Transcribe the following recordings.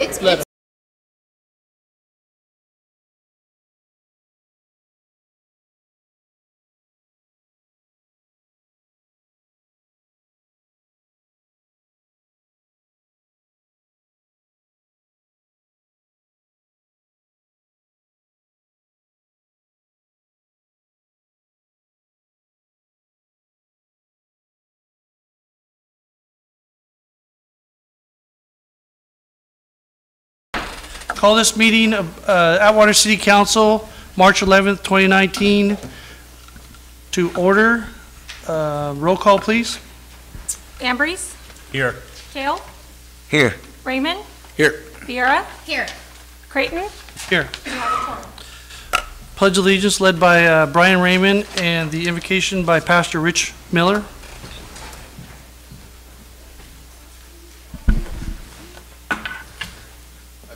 It's Call this meeting of Atwater City Council, March 11th, 2019, to order. Roll call, please. Ambrose? Here. Kale? Here. Raymond? Here. Vieira? Here. Creighton? Here. Pledge allegiance led by Brian Raymond and the invocation by Pastor Rich Miller.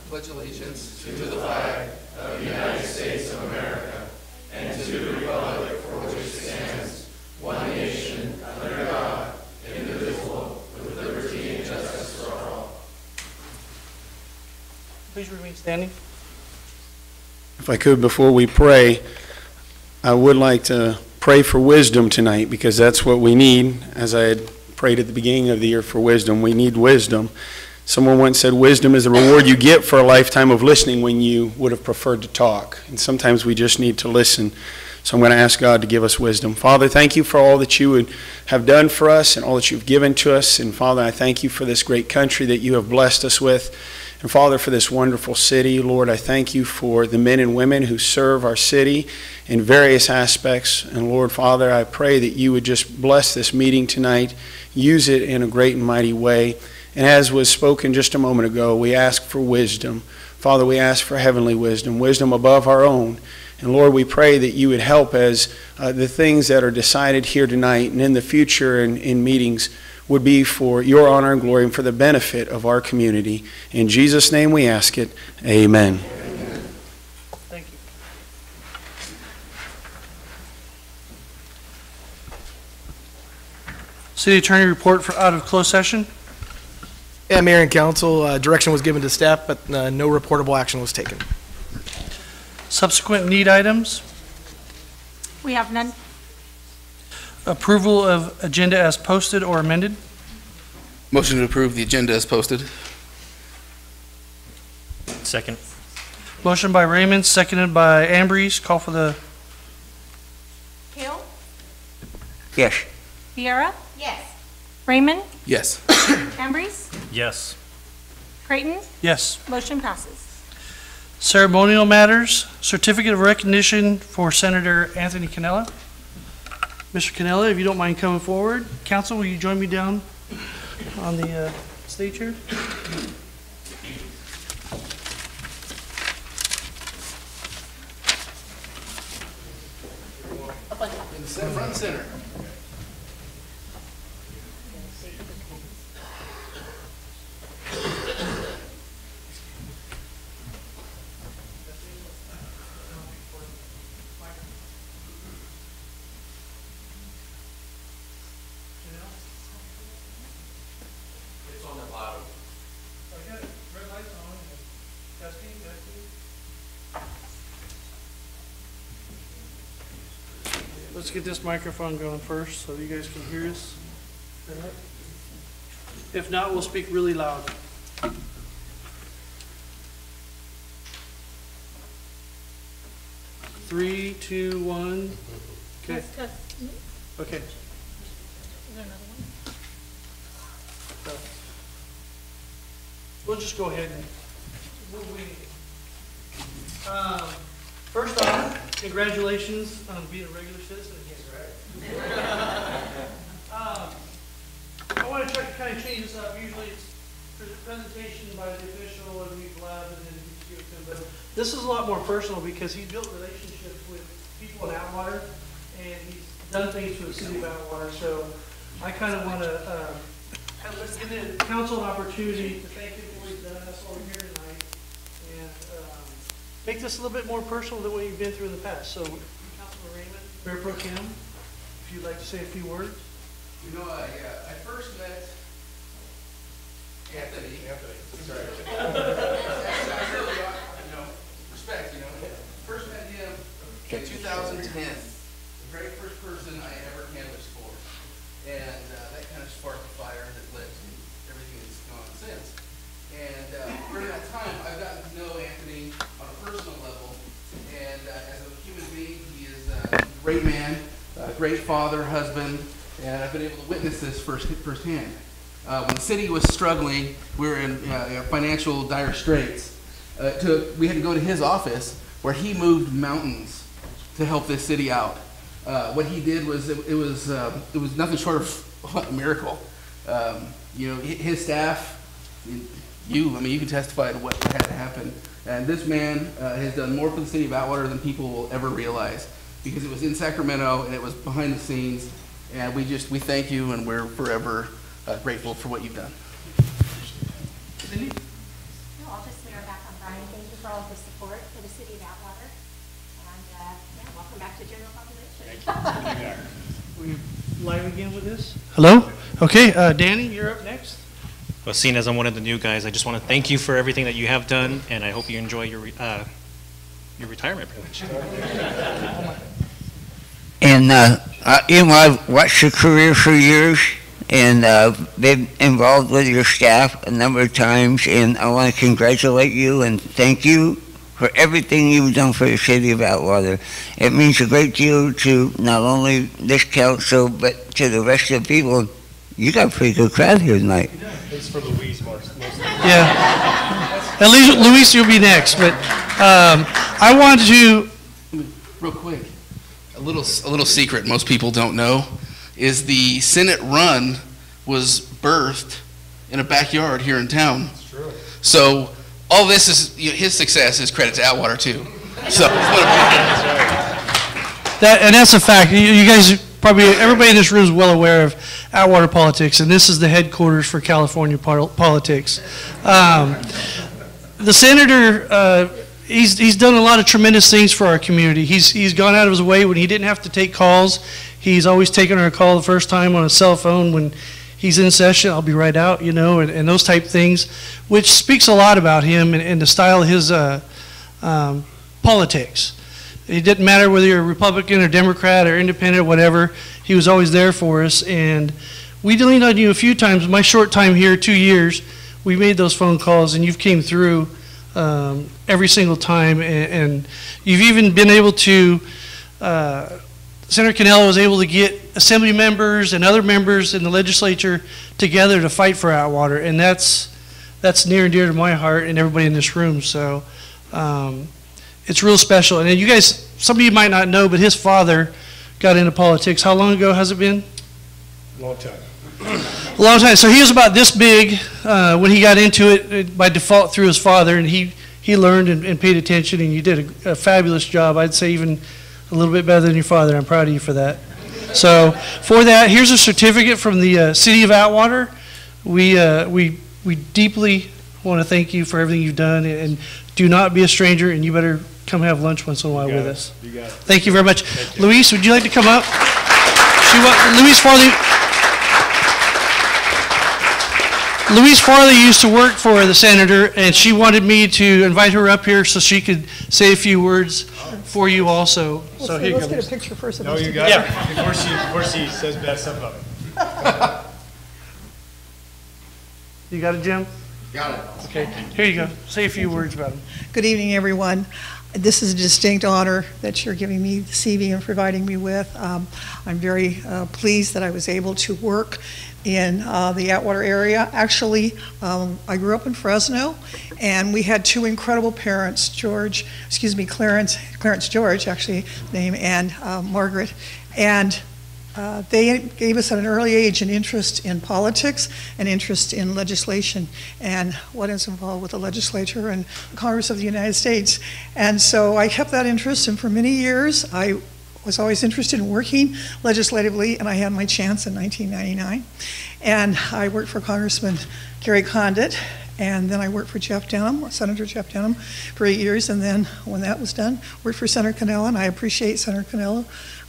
Pledge allegiance to the flag of the United States of America and to the republic for which it stands, one nation, under God, indivisible, with liberty and justice for all. Please remain standing. If I could, before we pray, I would like to pray for wisdom tonight, because that's what we need. As I had prayed at the beginning of the year for wisdom, we need wisdom. Someone once said, wisdom is the reward you get for a lifetime of listening when you would have preferred to talk. And sometimes we just need to listen. So I'm going to ask God to give us wisdom. Father, thank you for all that you would have done for us and all that you've given to us. And Father, I thank you for this great country that you have blessed us with. And Father, for this wonderful city. Lord, I thank you for the men and women who serve our city in various aspects. And Lord, Father, I pray that you would just bless this meeting tonight. Use it in a great and mighty way. And as was spoken just a moment ago, we ask for wisdom. Father, we ask for heavenly wisdom, wisdom above our own. And Lord, we pray that you would help as the things that are decided here tonight and in the future and in meetings would be for your honor and glory and for the benefit of our community. In Jesus' name we ask it. Amen. Thank you. City Attorney report for out of closed session. Yeah, Mayor and Council, direction was given to staff, but no reportable action was taken. Subsequent need items. We have none. Approval of agenda as posted or amended. Motion to approve the agenda as posted. Second. Motion by Raymond, seconded by Ambrose. Call for the... Kale? Yes. Vieira? Yes. Raymond? Yes. Ambrose? Yes. Creighton? Yes. Motion passes. Ceremonial matters. Certificate of recognition for Senator Anthony Cannella. Mr. Cannella, if you don't mind coming forward. Council, will you join me down on the stage here? In the front and center. Let's get this microphone going first so you guys can hear us. If not, we'll speak really loud. Three, two, one. Okay. Okay. Is there another one? We'll just go ahead and first off, congratulations on being a regular citizen again, right? I want to try to kind of change this up. Usually it's presentation by the official and we blab and then we give it to him. But this is a lot more personal because he's built relationships with people in Atwater and he's done things for the city of Atwater. So I kind of want to give the council an opportunity to thank him for what he's done. That's why we're here tonight. And make this a little bit more personal than what you've been through in the past. So, Councilman Raymond, Mayor Pro Tem, if you'd like to say a few words. You know, I first met Anthony. That's right. I really, respect, First met him in 2010. The very first person I ever canvassed for. And that kind of sparked a fire that led to everything that's gone on since. And during that time, I've gotten to know Anthony on a personal level. And as a human being, he is a great man, a great father, husband, and I've been able to witness this firsthand. When the city was struggling, we were in financial dire straits. We had to go to his office where he moved mountains to help this city out. What he did was it was nothing short of a miracle. His staff, you can testify to what had to happen. And this man has done more for the city of Atwater than people will ever realize, because it was in Sacramento and it was behind the scenes. And we thank you, and we're forever grateful for what you've done. Cindy? No, I'll just mirror back on Brian. Thank you for all of the support for the city of Atwater. And welcome back to general population. We live again with this? Hello? Okay, Danny, you're up next. Well, seeing as I'm one of the new guys, I just want to thank you for everything that you have done, and I hope you enjoy your retirement pretty much. And I've watched your career for years, and been involved with your staff a number of times, and I want to congratulate you and thank you for everything you've done for the city of Atwater. It means a great deal to not only this council, but to the rest of the people. You got a pretty good crowd here tonight. It's for Louise most. Yeah. At least Luis, you'll be next, but I wanted to. Real quick, a little secret most people don't know is the Senate run was birthed in a backyard here in town. That's true. So all this is his success is credit to Atwater too. So That's a fact. You guys probably, everybody in this room is well aware of Atwater politics, and this is the headquarters for California politics. The senator, he's done a lot of tremendous things for our community. He's gone out of his way when he didn't have to take calls. He's always taken our call the first time on a cell phone when he's in session. I'll be right out, and those type things, which speaks a lot about him and the style of his politics. It didn't matter whether you're a Republican or Democrat or independent or whatever. He was always there for us, and we leaned on you a few times. My short time here, 2 years, we made those phone calls, and you've came through every single time, and you've even been able to, Senator Cannella was able to get assembly members and other members in the legislature together to fight for Atwater, and that's near and dear to my heart and everybody in this room. So it's real special. And then you guys, some of you might not know, but his father got into politics. How long ago has it been? Long time. A long time. So he was about this big when he got into it by default through his father, and he learned and paid attention, and you did a fabulous job. I'd say even a little bit better than your father. I'm proud of you for that. So for that, here's a certificate from the city of Atwater. We deeply want to thank you for everything you've done, and do not be a stranger, and you better come have lunch once in a while with us. You got it. Thank you very much. Luis, would you like to come up? Louise Farley used to work for the senator, and she wanted me to invite her up here so she could say a few words for you also. So here you Let's go. get a picture first of No, those you two. got it. Before she says bad stuff about it. You got it, Jim? got it. Okay, here you go. Say a few words about him. Good evening, everyone. This is a distinct honor that you're giving me this evening and providing me with. I'm very pleased that I was able to work in the Atwater area. Actually, I grew up in Fresno, and we had two incredible parents, Clarence George, actually, name, and Margaret. And they gave us at an early age an interest in politics, an interest in legislation, and what is involved with the legislature and Congress of the United States. And so I kept that interest, and for many years I was always interested in working legislatively, and I had my chance in 1999. And I worked for Congressman Gary Condit, and then I worked for Jeff Denham, Senator Jeff Denham, for 8 years, and then when that was done, worked for Senator Cannella, and I appreciate Senator Cannella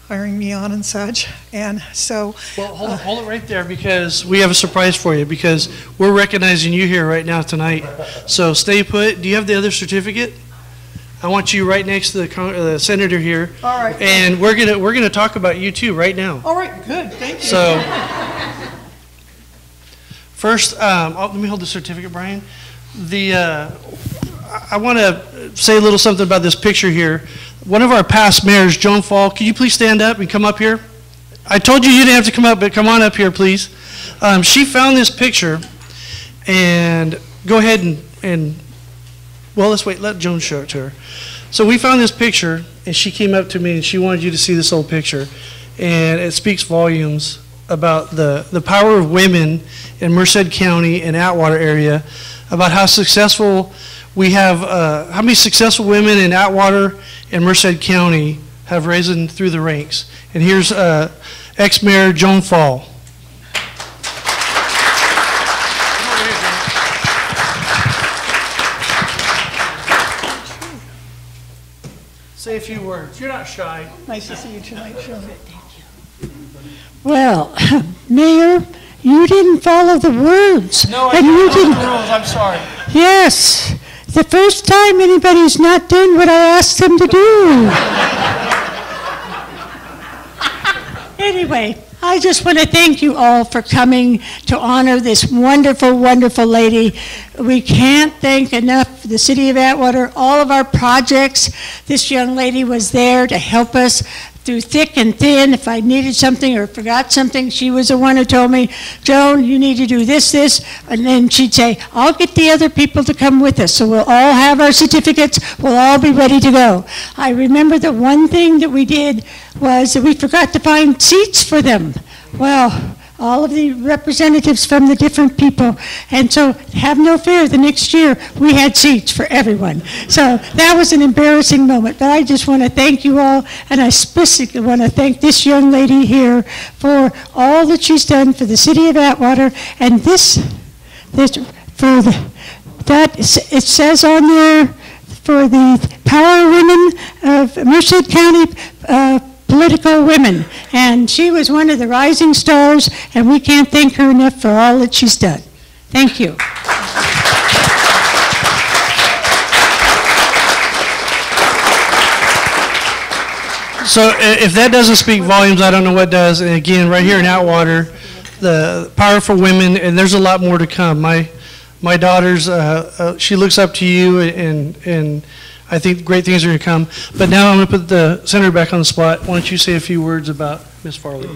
hiring me on and such. And so, Well, hold it right there, because we have a surprise for you, because we're recognizing you here right now tonight. So stay put. Do you have the other certificate? I want you right next to the senator here. all right. And we're gonna talk about you too right now. All right, good, thank you. So, first, let me hold the certificate, Brian. I want to say a little something about this picture here. One of our past mayors, Joan Fall, could you please stand up and come up here? I told you didn't have to come up, but come on up here, please. She found this picture, and go ahead and well, let's wait, let Joan show it to her. So we found this picture, and she came up to me, and she wanted you to see this old picture. And it speaks volumes about the power of women in Merced County and Atwater area, about how successful we have, how many successful women in Atwater and Merced County have risen through the ranks. And here's ex-mayor Joan Fall. Say a few words. You're not shy. Nice to see you tonight, Joan. Well, Mayor, you didn't follow the words. No, I and you didn't follow the rules. I'm sorry. Yes, the first time anybody's not doing what I asked them to do. Anyway, I just want to thank you all for coming to honor this wonderful, wonderful lady. We can't thank enough the City of Atwater, all of our projects. This young lady was there to help us through thick and thin. If I needed something or forgot something, she was the one who told me, Joan, you need to do this, and then she'd say, I'll get the other people to come with us, so we'll all have our certificates, we'll all be ready to go. I remember the one thing that we did was that we forgot to find seats for them. Well, all of the representatives from the different people. And so have no fear, the next year we had seats for everyone. So that was an embarrassing moment, but I just want to thank you all, and I especially want to thank this young lady here for all that she's done for the City of Atwater. And it says on there, for the Power Women of Merced County political women, and she was one of the rising stars, and we can't thank her enough for all that she's done. Thank you. So if that doesn't speak volumes, I don't know what does. And again, right here in Atwater, the powerful women, and there's a lot more to come. My daughter's, she looks up to you, and I think great things are going to come. But now I'm going to put the senator back on the spot. Why don't you say a few words about Ms. Farley?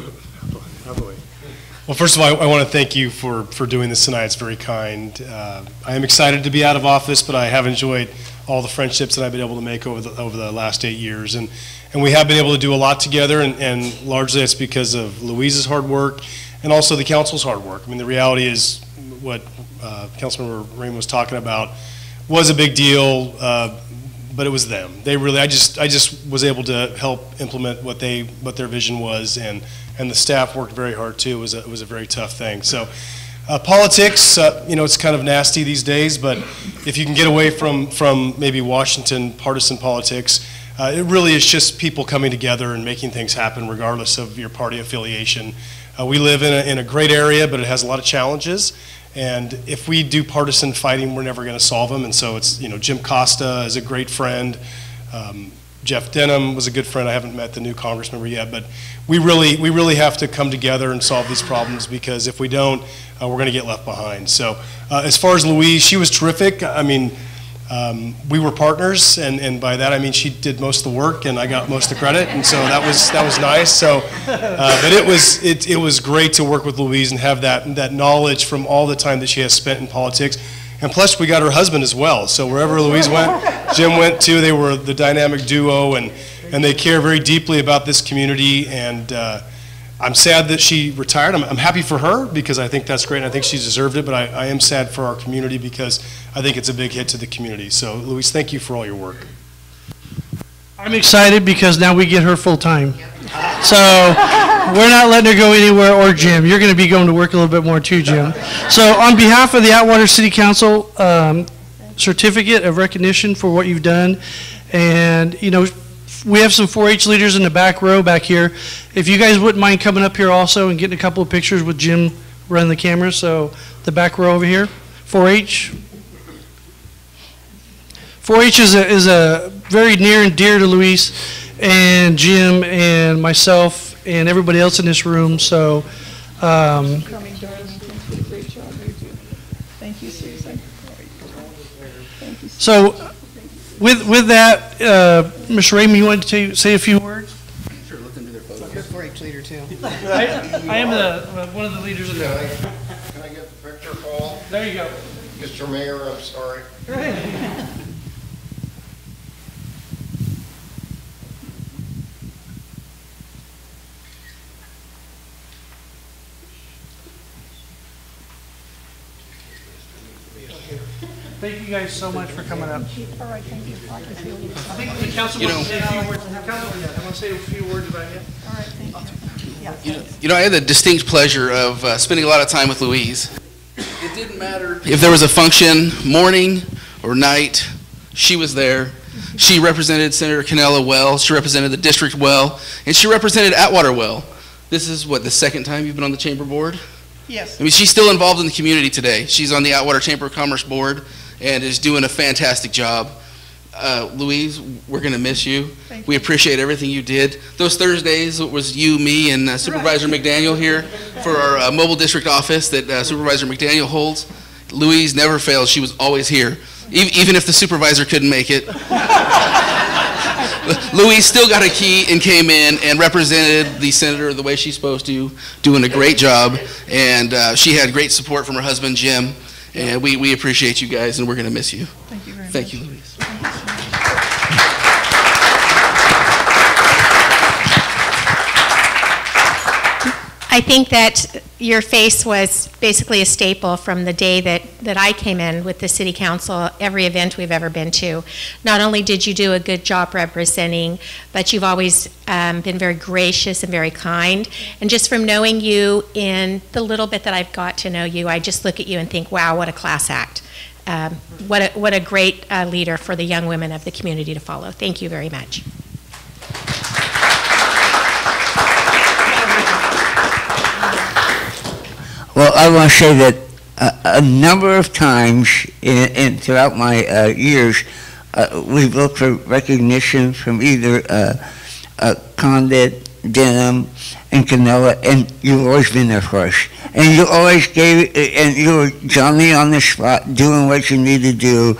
Well, first of all, I want to thank you for doing this tonight. It's very kind. I am excited to be out of office, but I have enjoyed all the friendships that I've been able to make over the last 8 years. And we have been able to do a lot together, and largely it's because of Louise's hard work and also the council's hard work. I mean, the reality is what Councilmember Raymond was talking about was a big deal, but it was them. They really, I just was able to help implement what their vision was, and the staff worked very hard too. It was a very tough thing. So politics, it's kind of nasty these days, but if you can get away from maybe Washington partisan politics, it really is just people coming together and making things happen regardless of your party affiliation. We live in a great area, but it has a lot of challenges. And if we do partisan fighting, we're never going to solve them. And so it's, Jim Costa is a great friend. Jeff Denham was a good friend. I haven't met the new congress member yet, but we really have to come together and solve these problems, because if we don't, we're going to get left behind. So as far as Louise, she was terrific. I mean, we were partners, and by that I mean she did most of the work and I got most of the credit, and so that was nice. So, but it was great to work with Louise and have that knowledge from all the time that she has spent in politics, and plus we got her husband as well. So wherever Louise went, Jim went too. They were the dynamic duo, and they care very deeply about this community. And I'm sad that she retired. I'm happy for her because I think that's great, and I think she deserved it, but I am sad for our community because I think it's a big hit to the community. So, Louise, thank you for all your work. I'm excited because now we get her full-time. So we're not letting her go anywhere, or Jim. You're going to be going to work a little bit more too, Jim. So on behalf of the Atwater City Council, certificate of recognition for what you've done, and, we have some 4-H leaders in the back row back here. If you guys wouldn't mind coming up here also and getting a couple of pictures with Jim running the camera. So the back row over here, 4-H. 4-H is a very near and dear to Luis and Jim and myself and everybody else in this room. So. Coming, darling. Thanks for the great job you do. Thank you, Susan. Thank you. So, with that, Mr. Raymond, you wanted to say a few words? Sure, let them do their photo. You're a 4-H leader, too. I am one of the leaders of the. Can I get the picture, Paul? There you go. Mr. Mayor, I'm sorry. Thank you guys so much for coming up. All right, thank you. I think the council wants to say a few words. I want to say a few words about you. All right, thank you. Yeah, You know, I had the distinct pleasure of spending a lot of time with Louise. It didn't matter if there was a function, morning or night, she was there. She represented Senator Cannella well, she represented the district well, and she represented Atwater well. This is, what, the second time you've been on the chamber board? Yes. I mean, she's still involved in the community today. She's on the Atwater Chamber of Commerce board and is doing a fantastic job. Louise, we're going to miss you. Thank We appreciate everything you did. Those Thursdays, it was you, me, and Supervisor McDaniel here for our mobile district office that Supervisor McDaniel holds. Louise never failed. She was always here, even if the supervisor couldn't make it. Louise still got a key and came in and represented the senator the way she's supposed to, doing a great job. And she had great support from her husband, Jim. And we appreciate you guys, and we're going to miss you. Thank you very much. Thank you, Louise. I think that your face was basically a staple from the day that I came in with the city council, every event we've ever been to. Not only did you do a good job representing, but you've always been very gracious and very kind. And just from knowing you in the little bit that I've got to know you, I just look at you and think, wow, what a class act. What a great leader for the young women of the community to follow. Thank you very much. Well, I want to say that a number of times throughout my years, we've looked for recognition from either Condit, Denham, and Cannella, and you've always been there for us. And you always gave, and you were Johnny on the spot, doing what you need to do.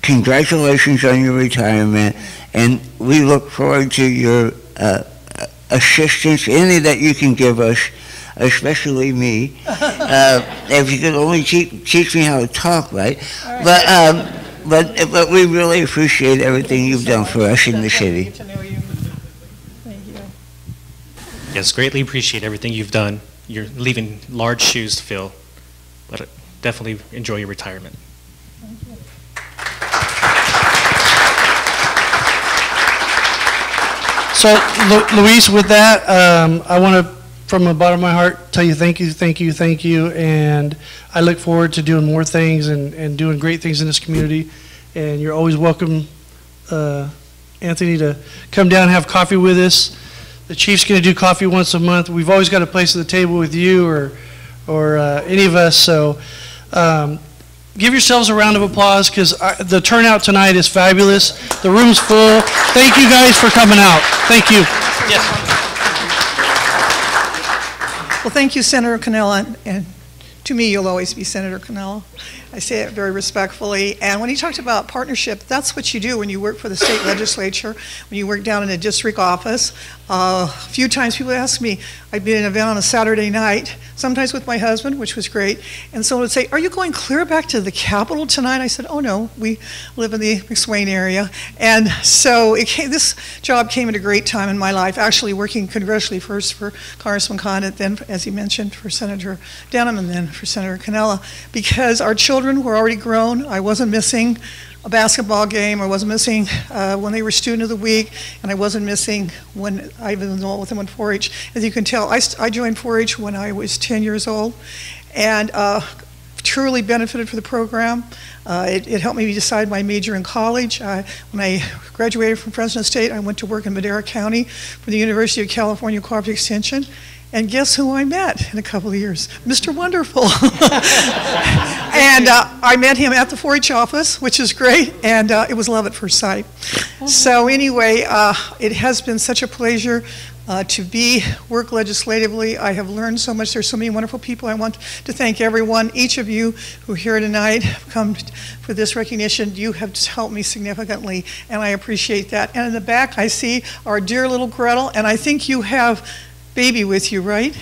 Congratulations on your retirement, and we look forward to your assistance, any that you can give us, especially me. If you could only teach me how to talk right. But we really appreciate everything you've done for us in the city. Yes, greatly appreciate everything you've done. You're leaving large shoes to fill, but definitely enjoy your retirement. So, Luis, with that, I want to, from the bottom of my heart, tell you thank you, thank you, thank you, and I look forward to doing more things and doing great things in this community. And you're always welcome, Anthony, to come down and have coffee with us. The chief's going to do coffee once a month. We've always got a place at the table with you or any of us. So give yourselves a round of applause because the turnout tonight is fabulous. The room's full. Thank you guys for coming out. Thank you. Yes. Well, thank you, Senator Cannella, and to me, you'll always be Senator Cannella. I say it very respectfully. And when you talked about partnership, that's what you do when you work for the state legislature, when you work down in a district office. A few times people ask me, I'd be at an event on a Saturday night, sometimes with my husband, which was great, and someone would say, are you going clear back to the Capitol tonight? I said, oh no, we live in the McSwain area. And so this job came at a great time in my life, actually working congressionally first for Congressman Condit, then, as he mentioned, for Senator Denham, and then for Senator Cannella, because our children were already grown. I wasn't missing a basketball game. I wasn't missing when they were student of the week, and I wasn't missing when I was involved with them on 4-H. As you can tell, I joined 4-H when I was 10 years old, and truly benefited from the program. It helped me decide my major in college. When I graduated from Fresno State, I went to work in Madera County for the University of California Cooperative Extension. And guess who I met in a couple of years? Mr. Wonderful. And I met him at the 4-H office, which is great, and it was love at first sight. So anyway, it has been such a pleasure to work legislatively. I have learned so much. There's so many wonderful people. I want to thank everyone, each of you who are here tonight, have come for this recognition. You have helped me significantly, and I appreciate that. And in the back, I see our dear little Gretel, and I think you have baby with you, right?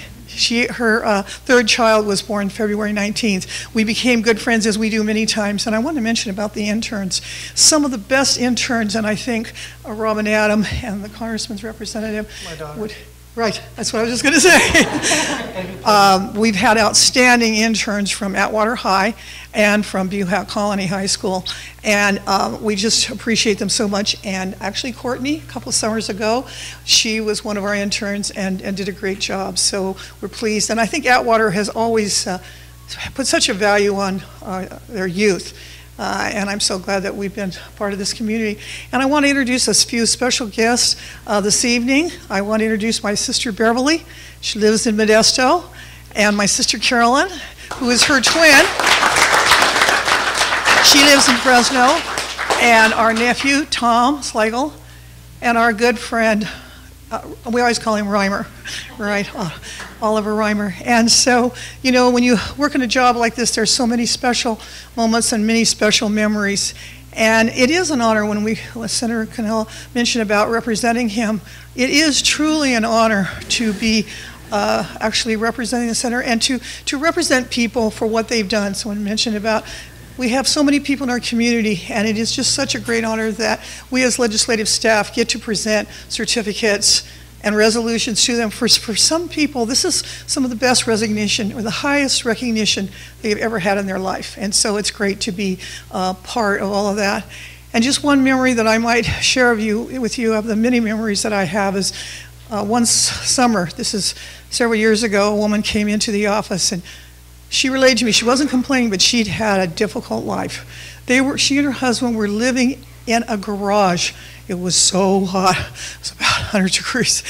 Her third child was born February 19th. We became good friends, as we do many times, and I want to mention about the interns. Some of the best interns, and I think Robin Adam and the Congressman's representative would. Right, that's what I was just going to say. We've had outstanding interns from Atwater High and from Buhat Colony High School, and we just appreciate them so much. And actually, Courtney, a couple of summers ago, she was one of our interns and did a great job, so we're pleased. And I think Atwater has always put such a value on their youth. And I'm so glad that we've been part of this community. And I want to introduce a few special guests this evening. I want to introduce my sister Beverly. She lives in Modesto. And my sister Carolyn, who is her twin. She lives in Fresno. And our nephew, Tom Slagle. And our good friend, we always call him Reimer, right? Oliver Reimer. And so, you know, when you work in a job like this, there's so many special moments and many special memories. And it is an honor when Senator Cannella mentioned about representing him. It is truly an honor to be actually representing the center and to represent people for what they've done. Someone mentioned about we have so many people in our community, and it is just such a great honor that we as legislative staff get to present certificates and resolutions to them. For some people, this is some of the best recognition or the highest recognition they've ever had in their life. And so it's great to be part of all of that. And just one memory that I might share with you of the many memories that I have is one summer, this is several years ago, a woman came into the office and she relayed to me, she wasn't complaining, but she'd had a difficult life. She and her husband were living in a garage. It was so hot. It was about 100 degrees.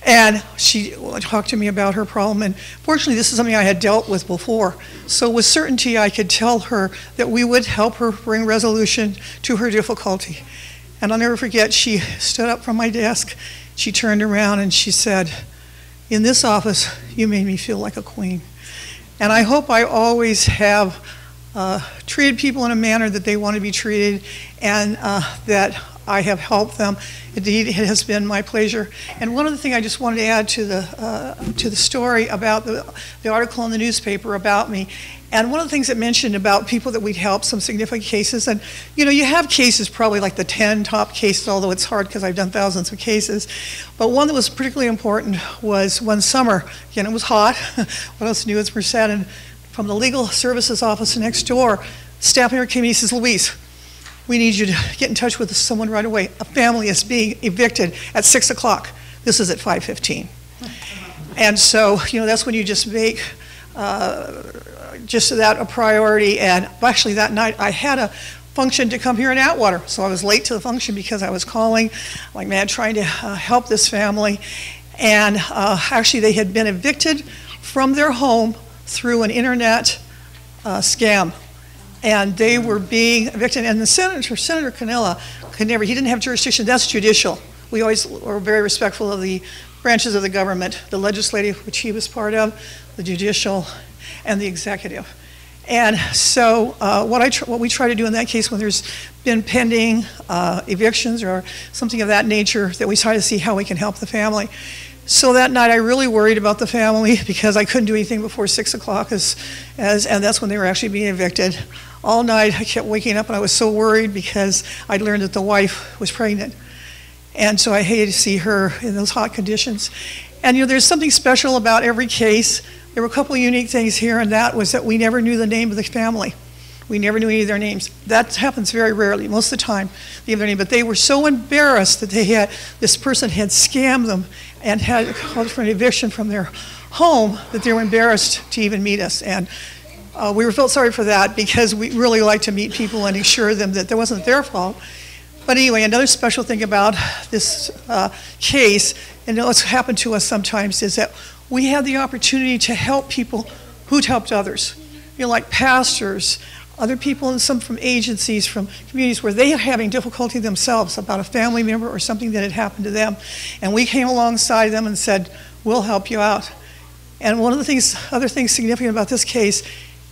And she talked to me about her problem. And fortunately, this is something I had dealt with before. So with certainty, I could tell her that we would help her bring resolution to her difficulty. And I'll never forget, she stood up from my desk. She turned around and she said, "In this office, you made me feel like a queen." And I hope I always have treated people in a manner that they want to be treated, and that I have helped them. Indeed, it has been my pleasure. And one other thing I just wanted to add to the story about the article in the newspaper about me. And one of the things it mentioned about people that we'd help, some significant cases, and you know, you have cases, probably like the 10 top cases, although it's hard because I've done thousands of cases. But one that was particularly important was one summer. Again, it was hot. What else knew? It's Merced, and from the legal services office next door, staff member came and he says, "Louise, we need you to get in touch with someone right away. A family is being evicted at 6 o'clock. This is at 5:15. And so, you know, that's when you just make just that a priority. And actually that night I had a function to come here in Atwater, so I was late to the function because I was calling like mad trying to help this family. And actually they had been evicted from their home through an internet scam. And they were being evicted, and the Senator Cannella could never, he didn't have jurisdiction. That's judicial. We always were very respectful of the branches of the government, the legislative, which he was part of, the judicial, and the executive. And so what we try to do in that case when there's been pending evictions or something of that nature, that we try to see how we can help the family. So that night I really worried about the family because I couldn't do anything before 6 o'clock and that's when they were actually being evicted. All night I kept waking up and I was so worried because I'd learned that the wife was pregnant. And so I hated to see her in those hot conditions. And you know, there's something special about every case. There were a couple of unique things here, and that was that we never knew the name of the family. We never knew any of their names. That happens very rarely. Most of the time they have their name, but they were so embarrassed that this person had scammed them and had called for an eviction from their home that they were embarrassed to even meet us. And we felt sorry for that because we really like to meet people and assure them that it wasn't their fault. But anyway, another special thing about this case, and what's happened to us sometimes, is that we have the opportunity to help people who'd helped others. Like pastors, other people, and some from agencies, from communities where they are having difficulty themselves about a family member or something that had happened to them. And we came alongside them and said, we'll help you out. And one of the other things significant about this case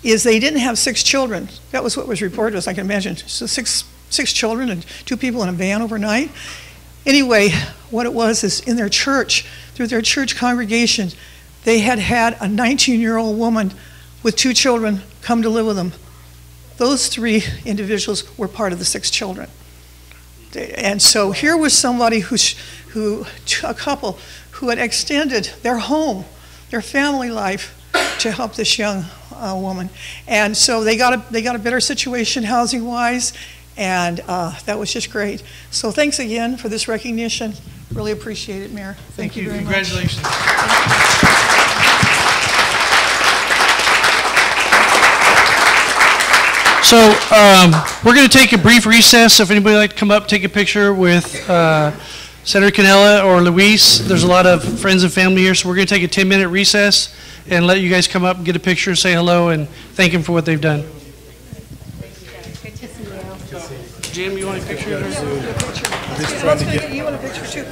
is they didn't have 6 children. That was what was reported, as I can imagine. So six children and 2 people in a van overnight. Anyway, what it was is in their church, through their church congregation, they had a 19-year-old woman with 2 children come to live with them. Those 3 individuals were part of the 6 children. And so here was somebody a couple who had extended their home, their family life, to help this young woman. And so they got a better situation housing-wise, and that was just great. So thanks again for this recognition. Really appreciate it, Mayor. Thank you very much. Congratulations. So we're going to take a brief recess. If anybody would like to come up, take a picture with Senator Canella or Luis. There's a lot of friends and family here, so we're going to take a 10-minute recess and let you guys come up and get a picture, say hello, and thank them for what they've done. Good to see you. Jim, you want a picture? You want a picture too?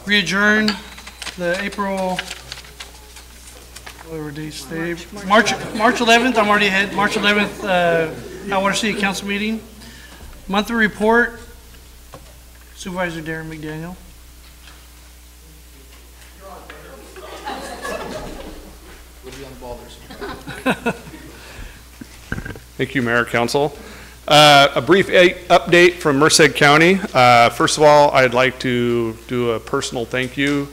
re-adjourn the April, whatever dates, March 11th, I'm already ahead, March 11th, Atwater City Council meeting. Monthly report, Supervisor Darren McDaniel. Thank you, Mayor, Council. A brief update from Merced County. First of all, I'd like to do a personal thank you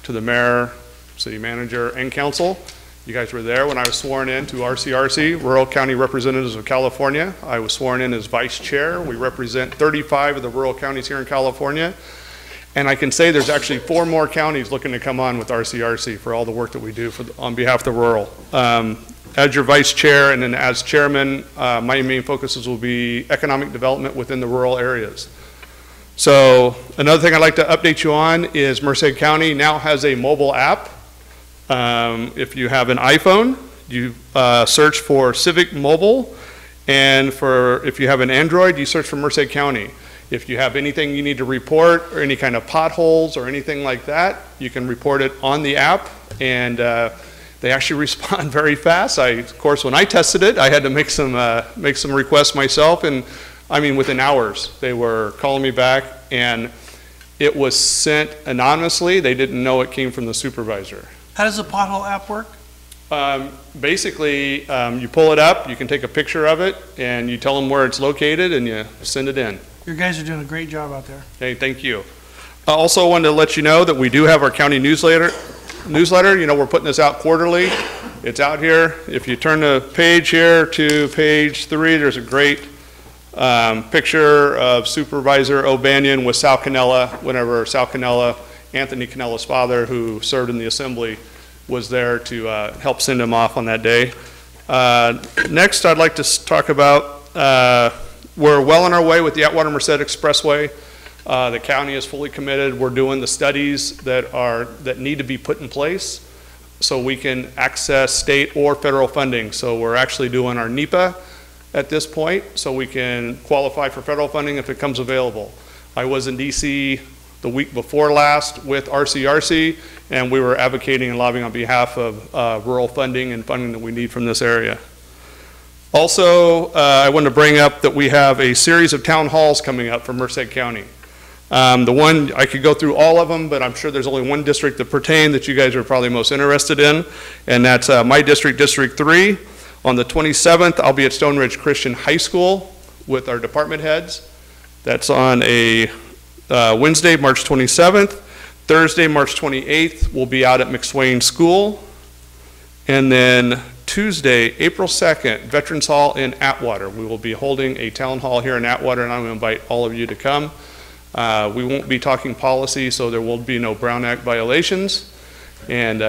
to the mayor, city manager, and council. You guys were there when I was sworn in to RCRC, Rural County Representatives of California. I was sworn in as vice chair. We represent 35 of the rural counties here in California. And I can say there's actually 4 more counties looking to come on with RCRC for all the work that we do on behalf of the rural. As your vice chair and then as chairman, my main focuses will be economic development within the rural areas. So another thing I'd like to update you on is Merced County now has a mobile app. If you have an iPhone, you search for Civic Mobile, and if you have an Android, you search for Merced County. If you have anything you need to report or any kind of potholes or anything like that, you can report it on the app, and they actually respond very fast. Of course, when I tested it, I had to make some requests myself, and I mean within hours they were calling me back, and it was sent anonymously. They didn't know it came from the supervisor. How does the pothole app work? Basically, you pull it up, you can take a picture of it, and you tell them where it's located, and you send it in. Your guys are doing a great job out there. Okay, thank you. I also wanted to let you know that we do have our county newsletter. You know, we're putting this out quarterly. It's out here. If you turn the page here to page 3, there's a great picture of Supervisor O'Banion with Sal Cannella, whenever Sal Cannella, Anthony Cannella's father, who served in the assembly, was there to help send him off on that day. Next, I'd like to talk about, we're well on our way with the Atwater Merced Expressway. The county is fully committed. We're doing the studies that need to be put in place so we can access state or federal funding. So we're actually doing our NEPA at this point so we can qualify for federal funding if it comes available. I was in DC the week before last with RCRC, and we were advocating and lobbying on behalf of rural funding and funding that we need from this area. Also, I wanted to bring up that we have a series of town halls coming up for Merced County. The one, I could go through all of them, but I'm sure there's only one district that pertain that you guys are probably most interested in, and that's my district, District 3. On the 27th, I'll be at Stone Ridge Christian High School with our department heads. That's on a Wednesday, March 27th. Thursday, March 28th, we'll be out at McSwain School. And then Tuesday, April 2nd, Veterans Hall in Atwater. We will be holding a town hall here in Atwater, and I'm going to invite all of you to come. We won't be talking policy, so there will be no Brown Act violations. And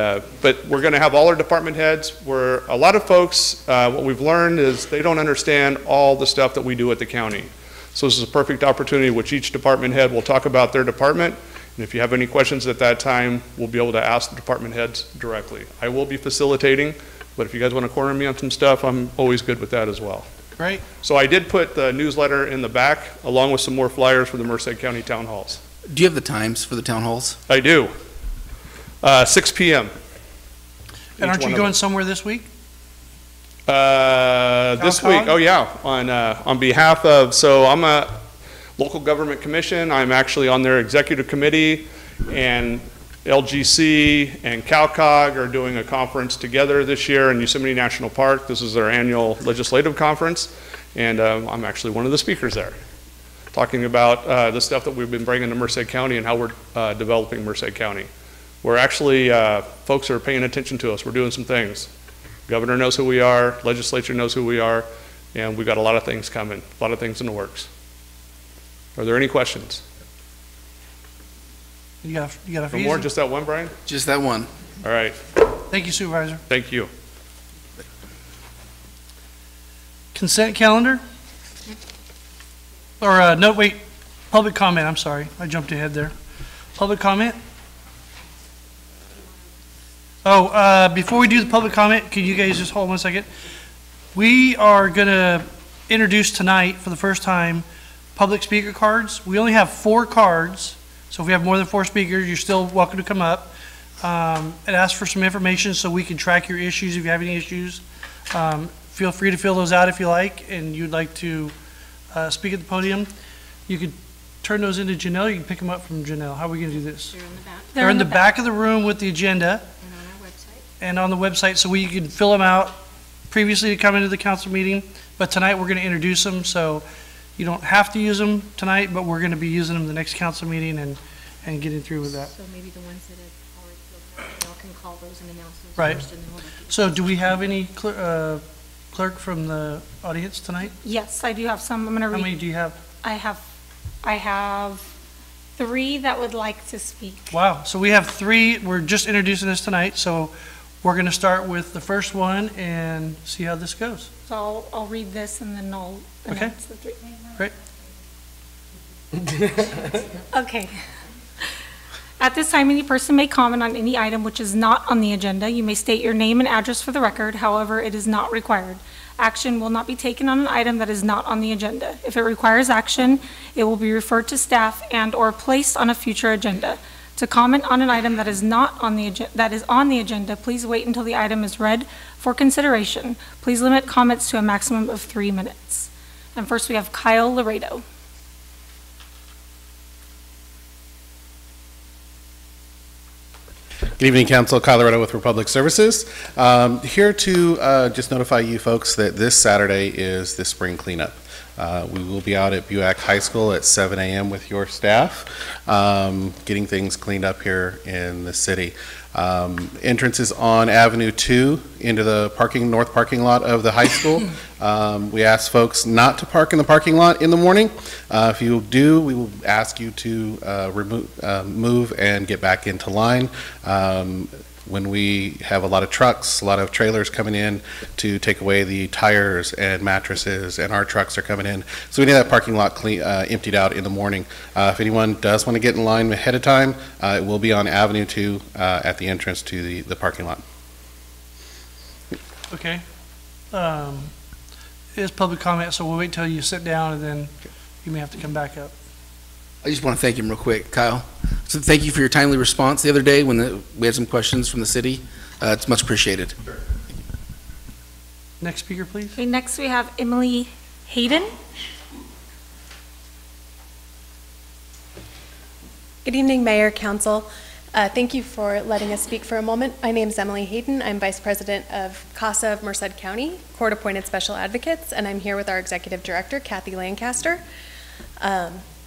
but we're going to have all our department heads. A lot of folks, what we've learned is they don't understand all the stuff that we do at the county. So this is a perfect opportunity which each department head will talk about their department. And if you have any questions at that time, we'll be able to ask the department heads directly. I will be facilitating, but if you guys want to corner me on some stuff, I'm always good with that as well. Great. So I did put the newsletter in the back along with some more flyers for the Merced County Town Halls. Do you have the times for the town halls? I do. 6 p.m. And aren't you going somewhere this week? This week, oh yeah, on behalf of, so I'm a local government commission. I'm actually on their executive committee, and LGC and CalCog are doing a conference together this year in Yosemite National Park. This is their annual legislative conference, and I'm actually one of the speakers there, talking about the stuff that we've been bringing to Merced County and how we're developing Merced County. We're actually, folks are paying attention to us. We're doing some things. Governor knows who we are, legislature knows who we are, and we've got a lot of things coming, a lot of things in the works. Are there any questions? You got a No more, just that one, Brian? Just that one. All right. Thank you, Supervisor. Thank you. Consent calendar? Or, no, wait, public comment, I'm sorry. I jumped ahead there. Public comment? Oh, before we do the public comment, can you guys just hold 1 second? We are going to introduce tonight, for the first time, public speaker cards. We only have 4 cards, So if we have more than 4 speakers, you're still welcome to come up and ask for some information so we can track your issues if you have any issues. Feel free to fill those out if you like, and you'd like to speak at the podium. You could turn those into Janelle. You can pick them up from Janelle. How are we going to do this? They're in the back. They're in the back of the room with the agenda And on our website. and on the website, so you can fill them out previously to come into the council meeting. But tonight, we're going to introduce them, so you don't have to use them tonight, but we're going to be using them the next council meeting and getting through with that. So maybe the ones that have already filled out, y'all can call those and announce those Right. first, and then we'll let you- So do we have any clerk from the audience tonight? Yes, I do have some. I'm going to How read. many do you have? I have 3 that would like to speak. Wow, so we have 3, we're just introducing this tonight, so we're going to start with the first one and see how this goes. So I'll read this and then I'll Okay. announce the 3. Great. Okay. At this time, any person may comment on any item which is not on the agenda. You may state your name and address for the record. However, it is not required. Action will not be taken on an item that is not on the agenda. If it requires action, it will be referred to staff and/or placed on a future agenda. To comment on an item that is not on the agenda, please wait until the item is read for consideration. Please limit comments to a maximum of 3 minutes. And first, we have Kyle Laredo. Good evening, Council. Kyle Loretto with Republic Services. Here to just notify you folks that this Saturday is the spring cleanup. We will be out at Buac High School at 7 a.m. with your staff, getting things cleaned up here in the city. Entrance is on Avenue 2 into the north parking lot of the high school. We ask folks not to park in the parking lot in the morning. If you do, we will ask you to move and get back into line. When we have a lot of trucks, a lot of trailers coming in to take away the tires and mattresses, and our trucks are coming in. So we need that parking lot emptied out in the morning. If anyone does want to get in line ahead of time, it will be on Avenue 2 at the entrance to the parking lot. Okay. It is public comment, so we'll wait till you sit down and then you may have to come back up. I just want to thank him real quick, Kyle. So thank you for your timely response the other day when we had some questions from the city. It's much appreciated. Next speaker, please. Okay, next we have Emily Hayden. Good evening, Mayor, Council. Thank you for letting us speak for a moment. My name is Emily Hayden. I'm Vice President of CASA of Merced County, Court-Appointed Special Advocates, and I'm here with our Executive Director, Kathy Lancaster.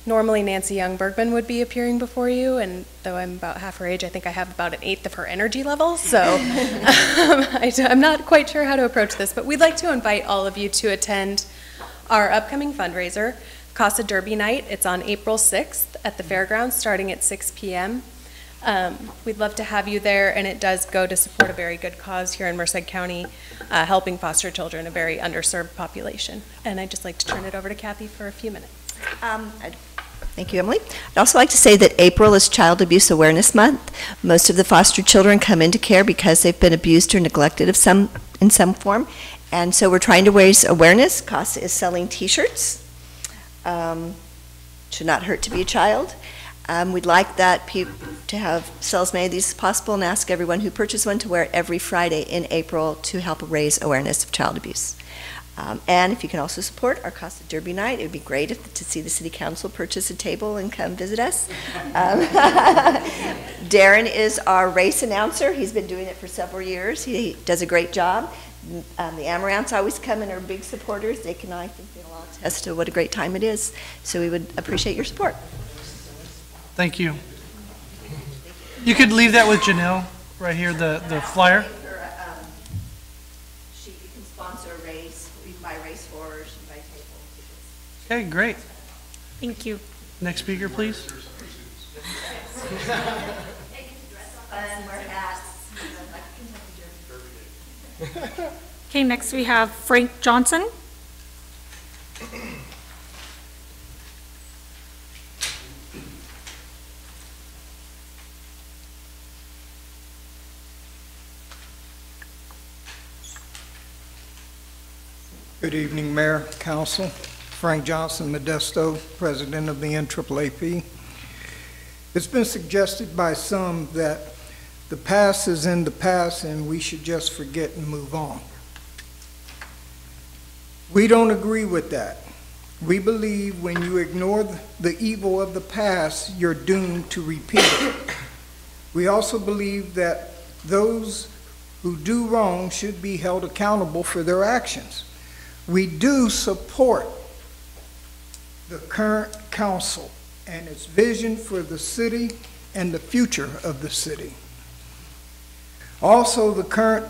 Normally, Nancy Young Bergman would be appearing before you, and though I'm about half her age, I think I have about 1/8 of her energy level, so I'm not quite sure how to approach this, but we'd like to invite all of you to attend our upcoming fundraiser, Casa Derby Night. It's on April 6th at the fairgrounds, starting at 6 p.m. We'd love to have you there, and it does go to support a very good cause here in Merced County, helping foster children, a very underserved population. And I'd just like to turn it over to Kathy for a few minutes. Thank you, Emily. I'd also like to say that April is Child Abuse Awareness Month. Most of the foster children come into care because they've been abused or neglected in some form. And so we're trying to raise awareness. CASA is selling T-shirts. Should not hurt to be a child. We'd like to have sell as many of these as possible and ask everyone who purchases one to wear it every Friday in April to help raise awareness of child abuse. And if you can also support our Casa Derby Night, it would be great to see the City Council purchase a table and come visit us. Darren is our race announcer. He's been doing it for several years. He does a great job. The Amaranths always come and are big supporters. They can, I think, all attest to what a great time it is. So we would appreciate your support. Thank you. You could leave that with Janelle right here, the flyer. You can sponsor a race. You can buy race horse, you can buy table tickets. Okay, great. Thank you. Next speaker, please. Okay, next we have Frank Johnson. Good evening, Mayor, Council. Frank Johnson Modesto, President of the NAAAP. It's been suggested by some that the past is in the past and we should just forget and move on. We don't agree with that. We believe when you ignore the evil of the past, you're doomed to repeat it. We also believe that those who do wrong should be held accountable for their actions. We do support the current council and its vision for the city and the future of the city. Also, the current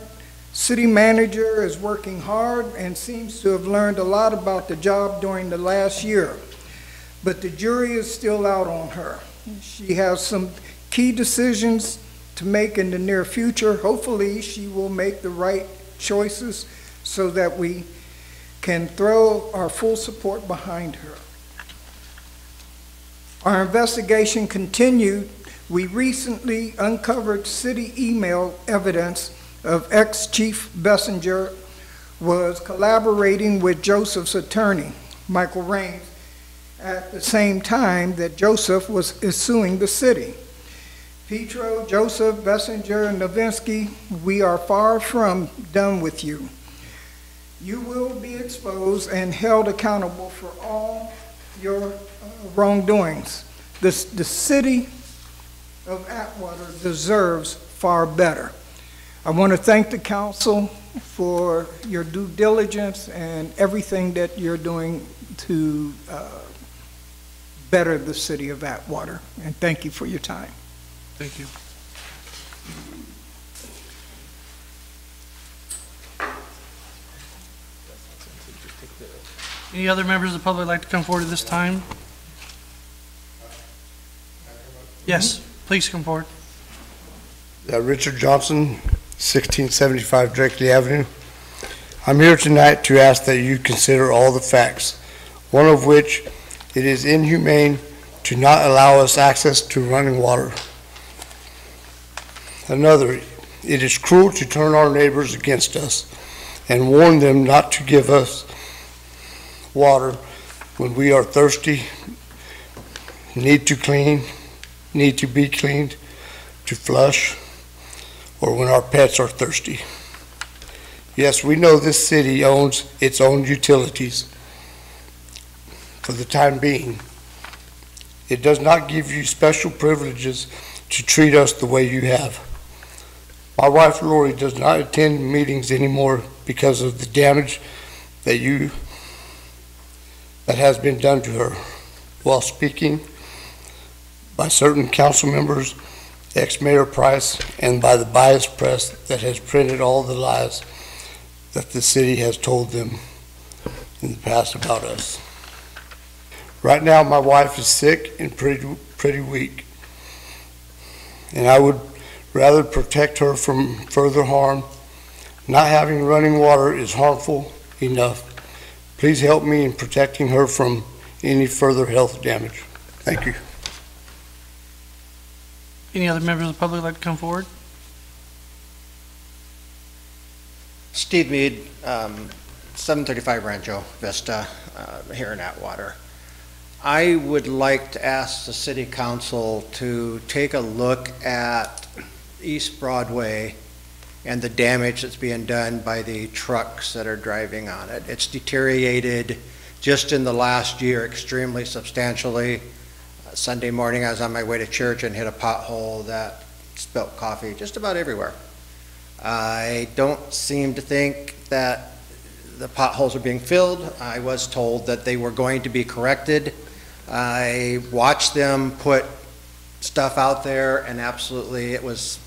city manager is working hard and seems to have learned a lot about the job during the last year, but the jury is still out on her. She has some key decisions to make in the near future. Hopefully, she will make the right choices so that we can throw our full support behind her. Our investigation continued. We recently uncovered city email evidence of ex-Chief Bessinger was collaborating with Joseph's attorney, Michael Raines, at the same time that Joseph is suing the city. Petro, Joseph, Bessinger, and Novinsky, we are far from done with you. You will be exposed and held accountable for all your wrongdoings. The city of Atwater deserves far better. I want to thank the council for your due diligence and everything that you're doing to better the city of Atwater. And thank you for your time. Thank you. Any other members of the public like to come forward at this time? Yes, please come forward. Richard Johnson, 1675 Drakely Avenue. I'm here tonight to ask that you consider all the facts, one of which it is inhumane to not allow us access to running water. Another, it is cruel to turn our neighbors against us and warn them not to give us water when we are thirsty, need to be cleaned, to flush, or when our pets are thirsty. Yes, we know this city owns its own utilities for the time being. It does not give you special privileges to treat us the way you have. My wife Lori does not attend meetings anymore because of the damage that has been done to her while speaking by certain council members, ex-Mayor Price, and by the biased press that has printed all the lies that the city has told them in the past about us. Right now, my wife is sick and pretty weak, and I would rather protect her from further harm. Not having running water is harmful enough. Please help me in protecting her from any further health damage. Thank you. Any other members of the public like to come forward? Steve Mead, 735 Rancho Vista, here in Atwater. I would like to ask the City Council to take a look at East Broadway and the damage that's being done by the trucks that are driving on it. It's deteriorated just in the last year extremely substantially. Sunday morning I was on my way to church and hit a pothole that spilt coffee just about everywhere. I don't seem to think that the potholes are being filled. I was told that they were going to be corrected. I watched them put stuff out there, and absolutely it was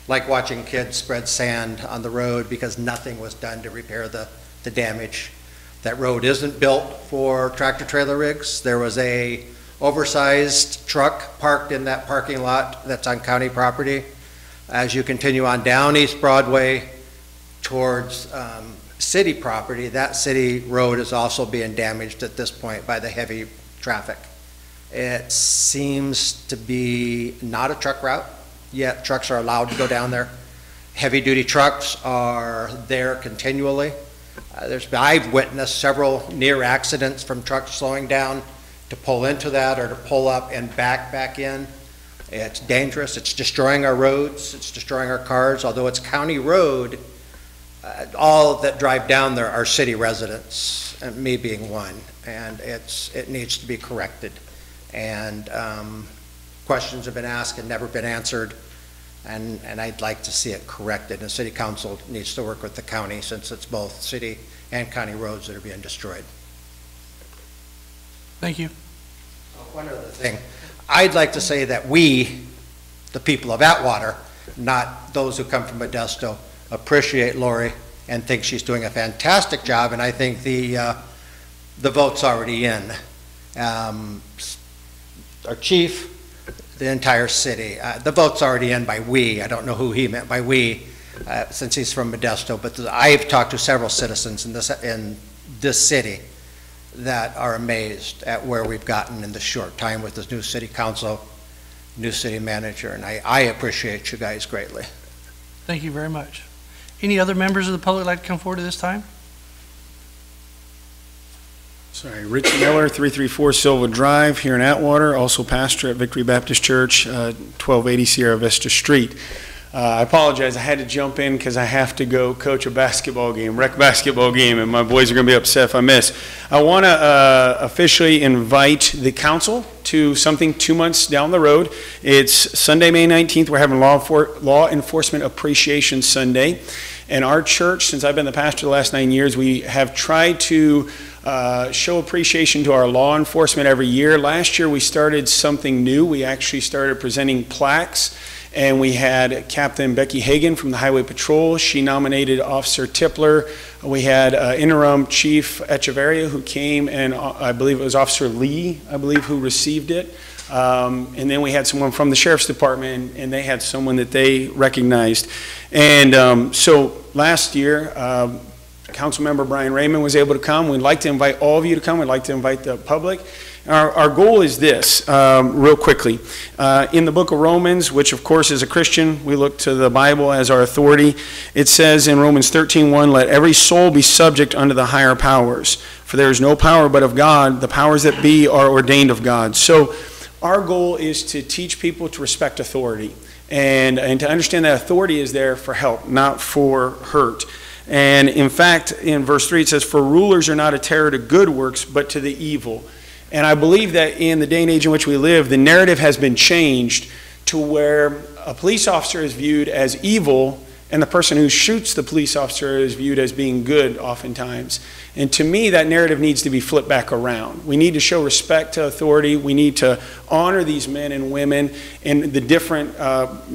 like watching kids spread sand on the road because nothing was done to repair the damage. That road isn't built for tractor trailer rigs. There was a oversized truck parked in that parking lot that's on county property. As you continue on down East Broadway towards city property, that city road is also being damaged at this point by the heavy traffic. It seems to be not a truck route, yet trucks are allowed to go down there. Heavy duty trucks are there continually. I've witnessed several near accidents from trucks slowing down to pull into that or to pull up and back in. It's dangerous. It's destroying our roads. It's destroying our cars. Although it's county road, all that drive down there are city residents, and me being one. And it needs to be corrected. And questions have been asked and never been answered. And I'd like to see it corrected. And the city council needs to work with the county, since it's both city and county roads that are being destroyed. Thank you. One other thing. I'd like to say that we, the people of Atwater, not those who come from Modesto, appreciate Lori and think she's doing a fantastic job, and I think the vote's already in. Our chief, the entire city, the vote's already in by we. I don't know who he meant by we, since he's from Modesto, but I've talked to several citizens in this city that are amazed at where we've gotten in this short time with this new city council, new city manager, and I appreciate you guys greatly. Thank you very much. Any other members of the public like to come forward at this time? Sorry, Rich Miller, 334 Silva Drive here in Atwater, also pastor at Victory Baptist Church, 1280 Sierra Vista Street. I apologize, I had to jump in because I have to go coach a basketball game, rec basketball game, and my boys are going to be upset if I miss. I want to officially invite the council to something 2 months down the road. It's Sunday, May 19th. We're having Law Enforcement Appreciation Sunday. And our church, since I've been the pastor the last 9 years, we have tried to show appreciation to our law enforcement every year. Last year we started something new. We actually started presenting plaques, and we had Captain Becky Hagan from the Highway Patrol. She nominated Officer Tipler. We had Interim Chief Echeverria who came, and I believe it was Officer Lee, I believe, who received it. And then we had someone from the Sheriff's Department, and they had someone that they recognized. And so last year, Councilmember Brian Raymond was able to come. We'd like to invite all of you to come. We'd like to invite the public. Our goal is this, real quickly. In the book of Romans, which of course is a Christian, we look to the Bible as our authority. It says in Romans 13:1, let every soul be subject unto the higher powers. For there is no power but of God. The powers that be are ordained of God. So our goal is to teach people to respect authority and to understand that authority is there for help, not for hurt. And in fact, in verse 3, it says, for rulers are not a terror to good works, but to the evil. And I believe that in the day and age in which we live, the narrative has been changed to where a police officer is viewed as evil and the person who shoots the police officer is viewed as being good oftentimes. And to me, that narrative needs to be flipped back around. We need to show respect to authority. We need to honor these men and women in the different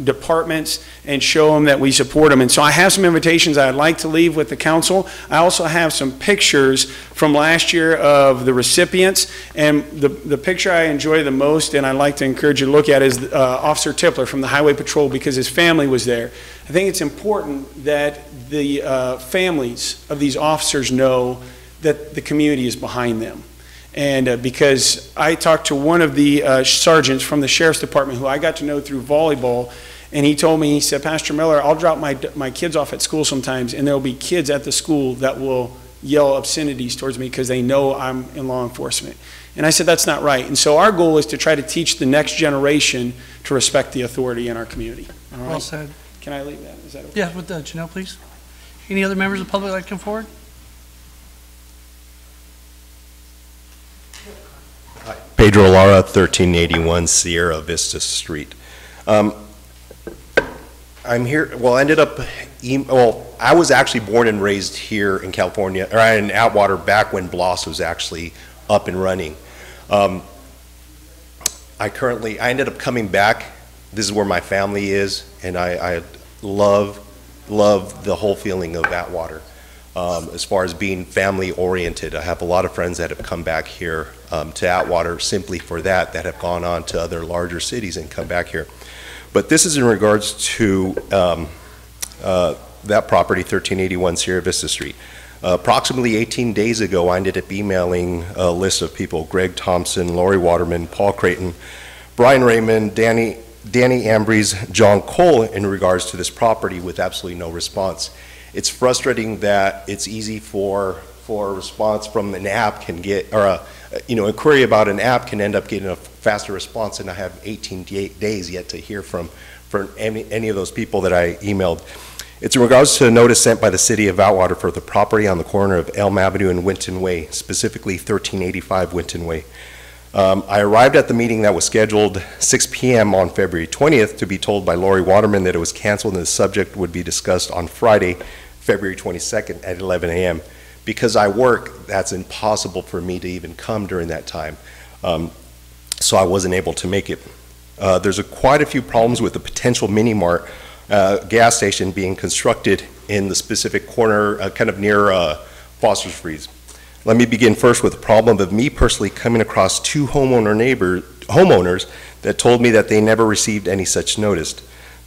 departments and show them that we support them. And so I have some invitations I'd like to leave with the council. I also have some pictures from last year of the recipients. And the picture I enjoy the most and I'd like to encourage you to look at is Officer Tipler from the Highway Patrol, because his family was there. I think it's important that the families of these officers know that the community is behind them. And because I talked to one of the sergeants from the Sheriff's Department who I got to know through volleyball, and he told me, he said, Pastor Miller, I'll drop my kids off at school sometimes, and there'll be kids at the school that will yell obscenities towards me because they know I'm in law enforcement. And I said, that's not right. And so our goal is to try to teach the next generation to respect the authority in our community. All right? Well said. Can I leave that? Is that okay? Yeah, with Janelle, please. Any other members of the public like to come forward? Pedro Lara, 1381 Sierra Vista Street. I'm here, well, I ended up, I was actually born and raised here in California, or in Atwater back when Bloss was actually up and running. I ended up coming back. This is where my family is, and I love the whole feeling of Atwater. As far as being family oriented, I have a lot of friends that have come back here to Atwater simply for that have gone on to other larger cities and come back here. But this is in regards to that property, 1381 Sierra Vista Street. Approximately 18 days ago, I ended up emailing a list of people: Greg Thompson, Lori Waterman, Paul Creighton, Brian Raymond, Danny Ambrose, John Cole, in regards to this property with absolutely no response. It's frustrating that it's easy for for a response from an app can get, or a query about an app can end up getting a faster response, and I have 18 days yet to hear from any of those people that I emailed. It's in regards to a notice sent by the city of Atwater for the property on the corner of Elm Avenue and Winton Way, specifically 1385 Winton Way. I arrived at the meeting that was scheduled 6 p.m. on February 20th to be told by Lori Waterman that it was canceled and the subject would be discussed on Friday, February 22nd at 11 a.m. Because I work, that's impossible for me to even come during that time. So I wasn't able to make it. There's quite a few problems with the potential mini-mart gas station being constructed in the specific corner, kind of near Foster's Freeze. Let me begin first with the problem of me personally coming across two homeowners that told me that they never received any such notice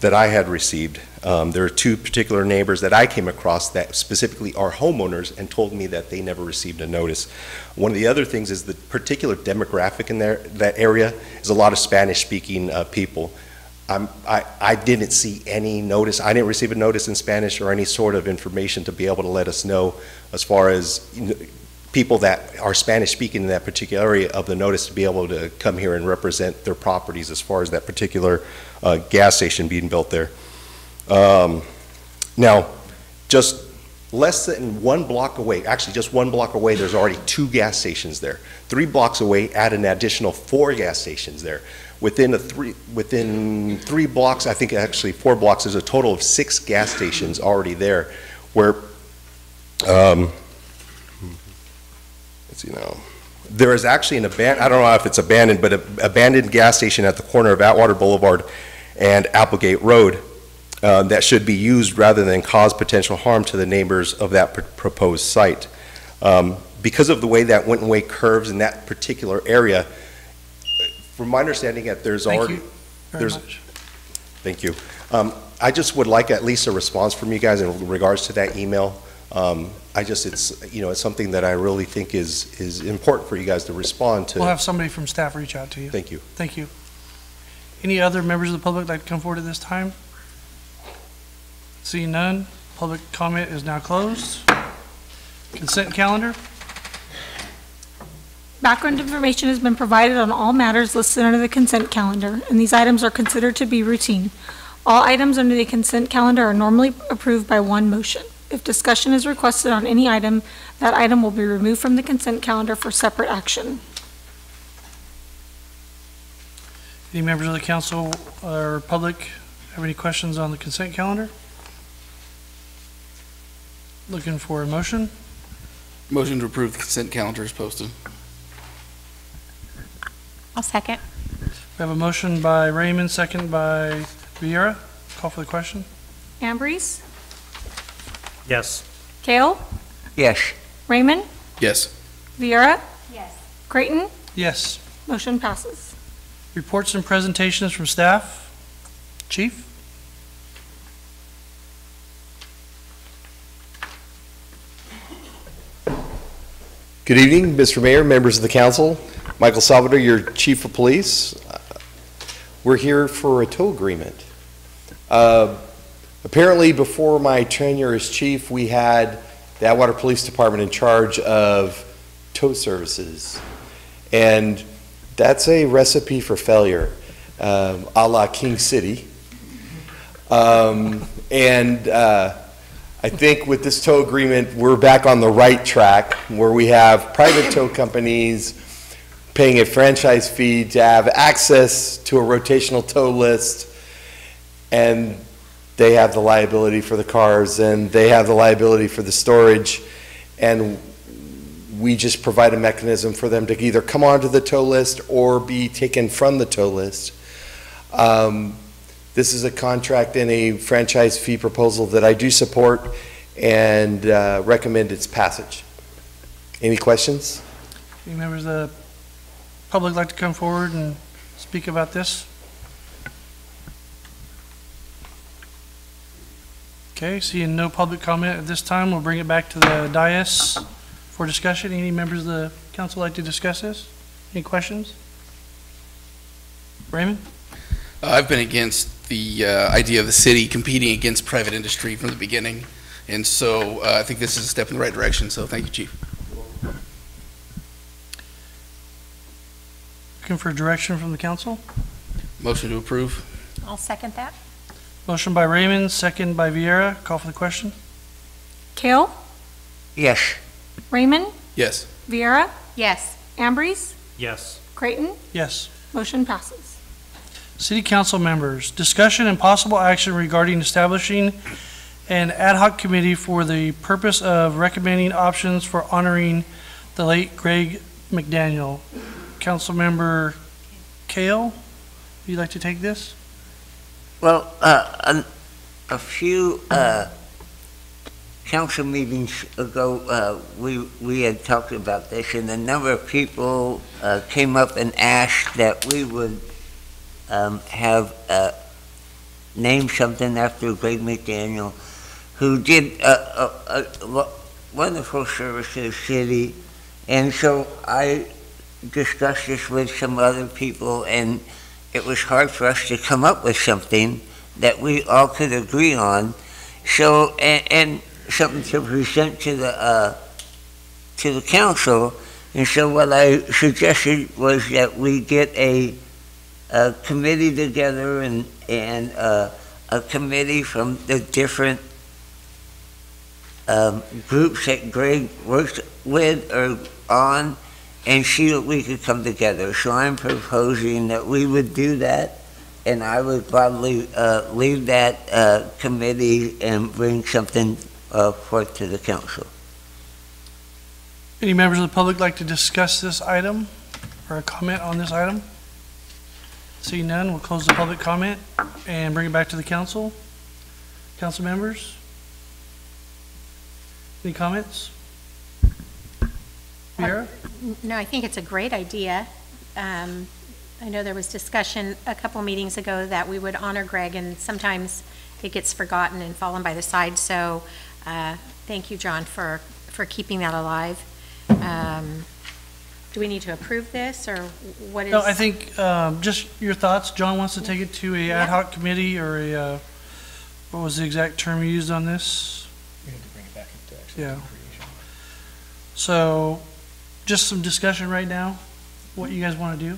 that I had received. There are two particular neighbors that I came across that specifically are homeowners and told me that they never received a notice. One of the other things is the particular demographic in that area is a lot of Spanish-speaking people. I didn't see any notice. I didn't receive a notice in Spanish or any sort of information to be able to let us know as far as people that are Spanish-speaking in that particular area of the notice to be able to come here and represent their properties as far as that particular gas station being built there. Now, just less than 1 block away, actually just 1 block away, there's already 2 gas stations there. 3 blocks away, add an additional 4 gas stations there. Within 3 blocks, I think actually 4 blocks, there's a total of 6 gas stations already there where, there is actually an I don't know if it's abandoned, but an abandoned gas station at the corner of Atwater Boulevard and Applegate Road that should be used rather than cause potential harm to the neighbors of that proposed site. Because of the way that Winton Way curves in that particular area, from my understanding that there's already... Thank you. I just would like at least a response from you guys in regards to that email. It's something that I really think is important for you guys to respond to. We'll have somebody from staff reach out to you. Thank you. Thank you. Any other members of the public that come forward at this time? Seeing none, public comment is now closed. Consent calendar. Background information has been provided on all matters listed under the consent calendar, and these items are considered to be routine. All items under the consent calendar are normally approved by one motion. If discussion is requested on any item, that item will be removed from the consent calendar for separate action. Any members of the council or public have any questions on the consent calendar? Looking for a motion? Motion to approve the consent calendar is posted. I'll second. We have a motion by Raymond, second by Vieira. Call for the question. Ambrose? Yes. Kale? Yes. Raymond? Yes. Vieira? Yes. Creighton? Yes. Motion passes. Reports and presentations from staff. Chief? Good evening, Mr. Mayor, members of the council. Michael Salvador, your chief of police. We're here for a tow agreement. Apparently, before my tenure as chief, we had the Atwater Police Department in charge of tow services. And that's a recipe for failure, a la King City. I think with this tow agreement, we're back on the right track where we have private tow companies paying a franchise fee to have access to a rotational tow list, and they have the liability for the cars and they have the liability for the storage, and we just provide a mechanism for them to either come onto the tow list or be taken from the tow list. This is a contract and a franchise fee proposal that I do support and recommend its passage. Any questions? Any members of the public like to come forward and speak about this? Okay, seeing no public comment at this time, we'll bring it back to the dais for discussion. Any members of the council like to discuss this? Any questions? Raymond? I've been against the idea of the city competing against private industry from the beginning, and so I think this is a step in the right direction, so thank you, Chief. Looking for direction from the council. Motion to approve. I'll second that. Motion by Raymond, second by Vieira. Call for the question. Kale, Yes. Raymond, Yes. Vieira, Yes. Ambrose, Yes. Creighton, Yes. motion passes. City council members, discussion and possible action regarding establishing an ad hoc committee for the purpose of recommending options for honoring the late Greg McDaniel. Councilmember Kale, would you like to take this? Well, a few council meetings ago, we had talked about this, and a number of people came up and asked that we would have named something after Greg McDaniel, who did a wonderful service to the city. And so I discussed this with some other people, and it was hard for us to come up with something that we all could agree on. So, and something to present to the council. And so what I suggested was that we get a committee together and a committee from the different groups that Greg works with or on, and see if we could come together. So I'm proposing that we would do that, and I would probably leave that committee and bring something forth to the council. Any members of the public like to discuss this item or a comment on this item? Seeing none, we'll close the public comment and bring it back to the council. Council members? Any comments? Vieira? No, I think it's a great idea. I know there was discussion a couple meetings ago that we would honor Greg, and sometimes it gets forgotten and fallen by the side. So thank you, John, for keeping that alive. Do we need to approve this, or what is? No, I think just your thoughts. John wants to take it to a ad hoc committee, or a, what was the exact term you used on this? We need to bring it back into actual Yeah. creation. So just some discussion right now, what you guys want to do.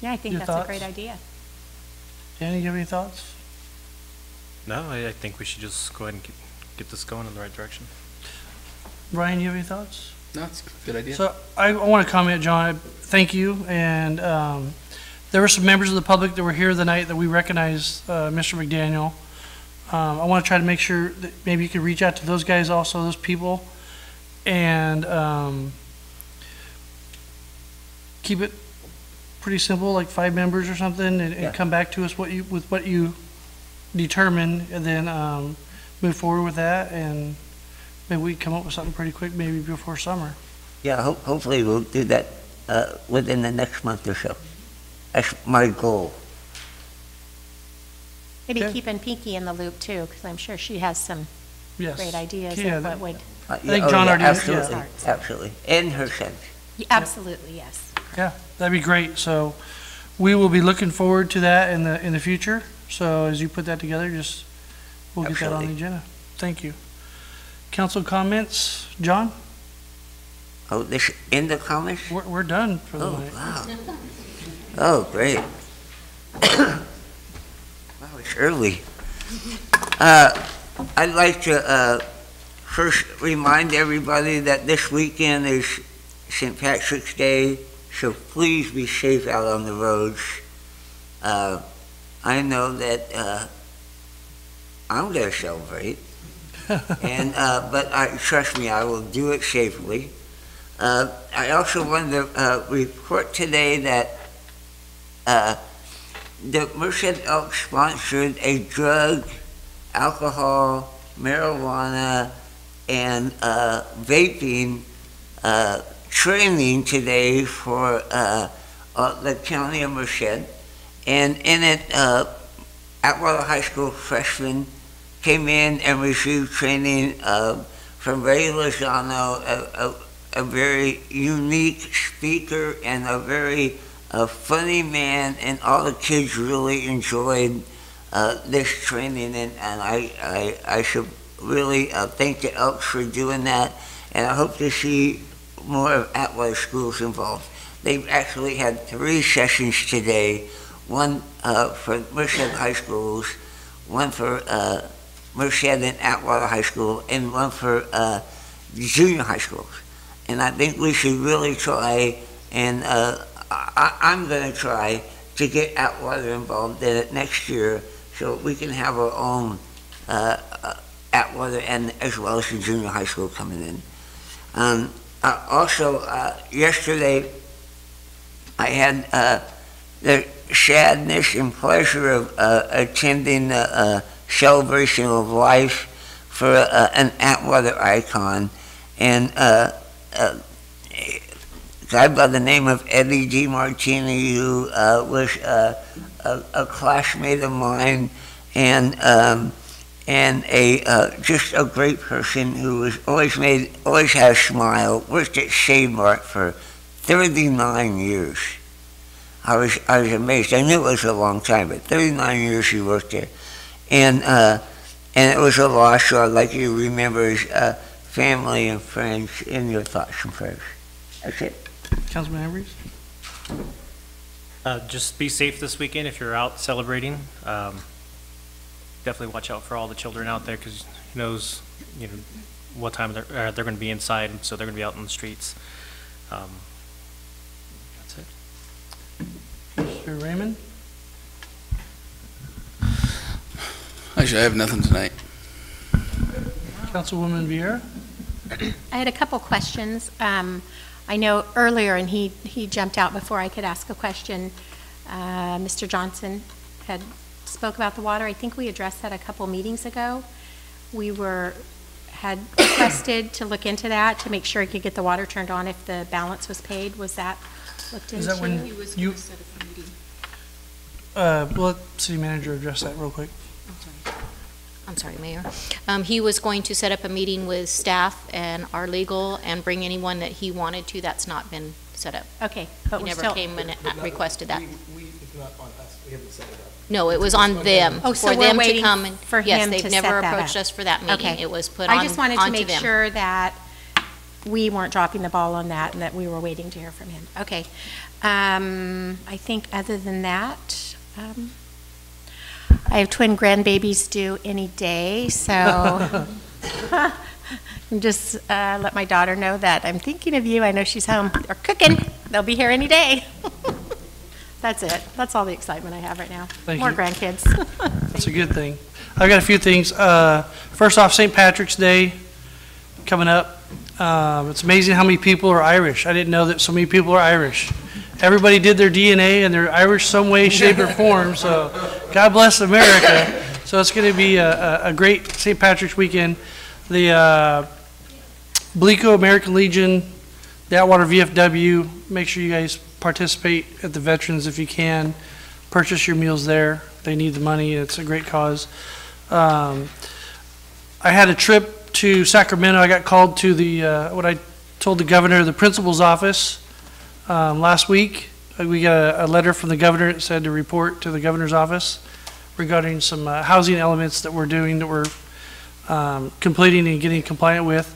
Yeah, I think Your that's thoughts? a great idea. Danny, you have any thoughts? No, I think we should just go ahead and get this going in the right direction. Ryan, you have any thoughts? No, it's a good idea. So I want to comment, John, thank you. And there were some members of the public that were here the night that we recognized Mr. McDaniel. I want to try to make sure that maybe you could reach out to those guys also, those people, and keep it pretty simple, like 5 members or something, and come back to us with what you determine, and then move forward with that, and maybe we come up with something pretty quick, maybe before summer. Yeah, hopefully we'll do that within the next month or so. That's my goal. Maybe Okay. keeping Pinky in the loop too, because I'm sure she has some Yes. great ideas Yeah, of that- what would. I think John already- absolutely, yeah. absolutely, and her son. Absolutely, yes. Yeah, that'd be great. So we will be looking forward to that in the future. So as you put that together, we'll get that on the Absolutely. agenda. Thank you. Council comments, John? Oh, this in the comments? We're done for the Oh, night. wow. Oh, great. Wow, it's early. I'd like to first remind everybody that this weekend is St. Patrick's Day, so please be safe out on the roads. I know that I'm going to celebrate, but trust me, I will do it safely. I also wanted to report today that the Merced Elk sponsored a drug, alcohol, marijuana, and vaping training today for the county of Merced. And in it, Atwater High School freshmen came in and received training from Ray Lozano, a very unique speaker and a very funny man, and all the kids really enjoyed this training, and I should really thank the Elks for doing that, and I hope to see more of Atwater schools involved. They've actually had 3 sessions today, one for Merced High Schools, one for Merced and Atwater High School, and one for junior high schools. And I think we should really try, and I'm going to try to get Atwater involved in it next year so we can have our own Atwater and as well as the junior high school coming in. Also, yesterday I had the sadness and pleasure of attending the celebration of life for an Atwater icon, and a guy by the name of Eddie DiMartini, who was a classmate of mine, and just a great person who was always had a smile. Worked at Shade Mart for 39 years. I was amazed. I knew it was a long time, but 39 years he worked there, and it was a loss. So I'd like you to remember his family and friends in your thoughts and prayers. That's it. Councilman Ambrose? Just be safe this weekend if you're out celebrating. Definitely watch out for all the children out there, because who knows, what time they're going to be inside, so they're going to be out in the streets. That's it. Mr. Raymond? Actually, I have nothing tonight. Councilwoman Vieira? I had a couple questions. I know earlier, and he jumped out before I could ask a question, Mr. Johnson had spoke about the water. I think we addressed that a couple meetings ago. We had requested to look into that to make sure he could get the water turned on if the balance was paid. Was that looked into? Is that when you set up a meeting? We'll let city manager address that real quick. I'm sorry, Mayor. He was going to set up a meeting with staff and our legal and bring anyone that he wanted to. That's not been set up. Okay, but he we're never still came and requested that. It's not on us. We haven't set it up. No, it was on them. Oh, so for we're them to waiting come and for yes, him they've to never set that approached up. us for that meeting. Okay. It was put I on just wanted to onto make them. sure that we weren't dropping the ball on that and that we were waiting to hear from him. Okay. I think other than that, I have twin grandbabies due any day, so just let my daughter know that I'm thinking of you. I know she's home or cooking. They'll be here any day. That's it. That's all the excitement I have right now. Thank More you. grandkids. That's a good thing. I've got a few things. First off, St. Patrick's Day coming up. It's amazing how many people are Irish. I didn't know that so many people are Irish. Everybody did their DNA and they're Irish some way, shape, or form. So God bless America. So it's going to be a great St. Patrick's weekend. The Blico American Legion, the Atwater VFW, make sure you guys participate at the Veterans if you can. Purchase your meals there. They need the money. It's a great cause. I had a trip to Sacramento. I got called to the, what I told the governor, the principal's office last week. We got a letter from the governor that said to report to the governor's office regarding some housing elements that we're doing, that we're completing and getting compliant with.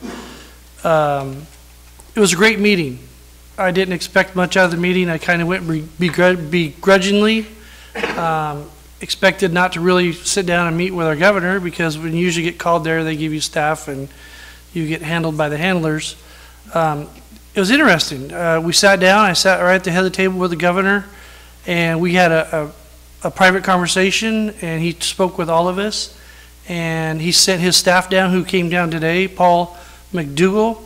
It was a great meeting. I didn't expect much out of the meeting. I kind of went begrudgingly. Expected not to really sit down and meet with our governor, because when you usually get called there, they give you staff and you get handled by the handlers. It was interesting. We sat down. I sat right at the head of the table with the governor, and we had a private conversation, and he spoke with all of us. And he sent his staff down, who came down today, Paul McDougall,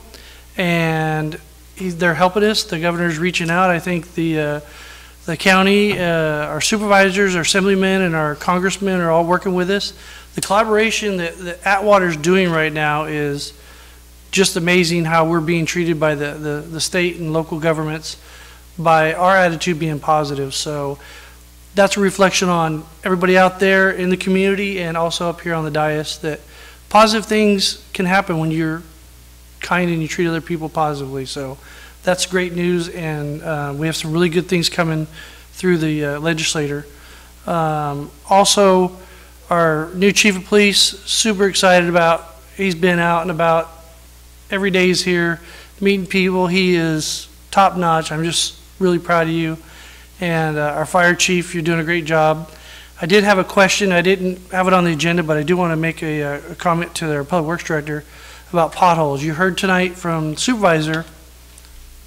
and they're helping us. The governor's reaching out. I think the county, our supervisors, our assemblymen, and our congressmen are all working with us. The collaboration that Atwater's doing right now is just amazing, how we're being treated by the state and local governments, by our attitude being positive. So that's a reflection on everybody out there in the community and also up here on the dais, that positive things can happen when you're kind and you treat other people positively. So that's great news, and we have some really good things coming through the legislator. Also, our new chief of police, super excited about. He's been out and about every day. He's here meeting people. He is top notch. I'm just really proud of you. And our fire chief, you're doing a great job. I did have a question. I didn't have it on the agenda, but I do want to make a comment to their public works director about potholes. You heard tonight from supervisor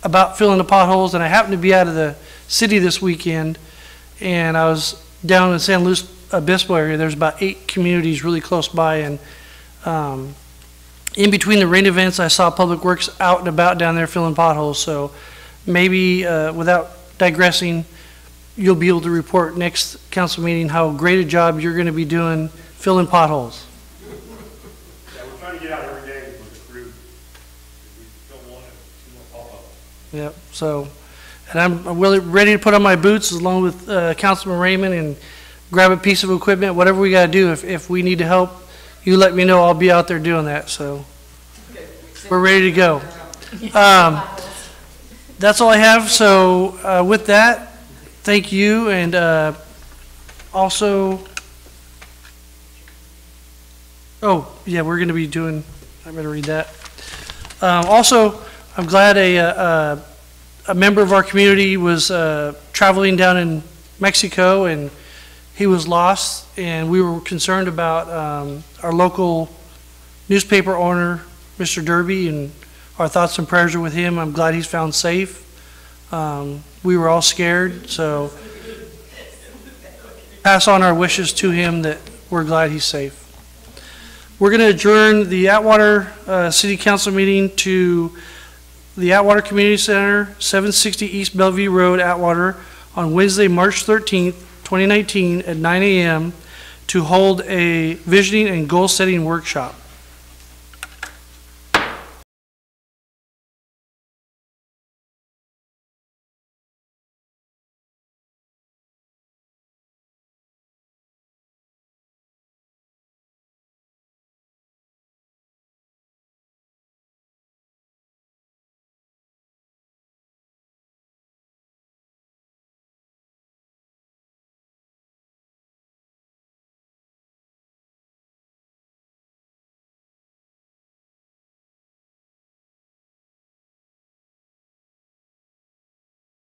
about filling the potholes, and I happened to be out of the city this weekend, and I was down in San Luis Obispo area. There's about 8 communities really close by, and in between the rain events, I saw Public Works out and about down there filling potholes. So maybe without digressing, you'll be able to report next council meeting how great a job you're going to be doing filling potholes. Yeah, we're trying to get out every day with the crew. We don't want too much potholes. Yep. So, and I'm really ready to put on my boots along with Councilman Raymond and grab a piece of equipment, whatever we got to do. If we need to help, you let me know. I'll be out there doing that. So we're ready to go. That's all I have. So with that, thank you. And also, oh, yeah, we're going to be doing, I better read that. Also, I'm glad a member of our community was traveling down in Mexico, and he was lost, and we were concerned about our local newspaper owner, Mr. Derby, and our thoughts and prayers are with him. I'm glad he's found safe. We were all scared, so pass on our wishes to him that we're glad he's safe. We're going to adjourn the Atwater City Council meeting to the Atwater Community Center, 760 East Bellevue Road, Atwater, on Wednesday, March 13th, 2019 at 9 a.m. to hold a visioning and goal-setting workshop.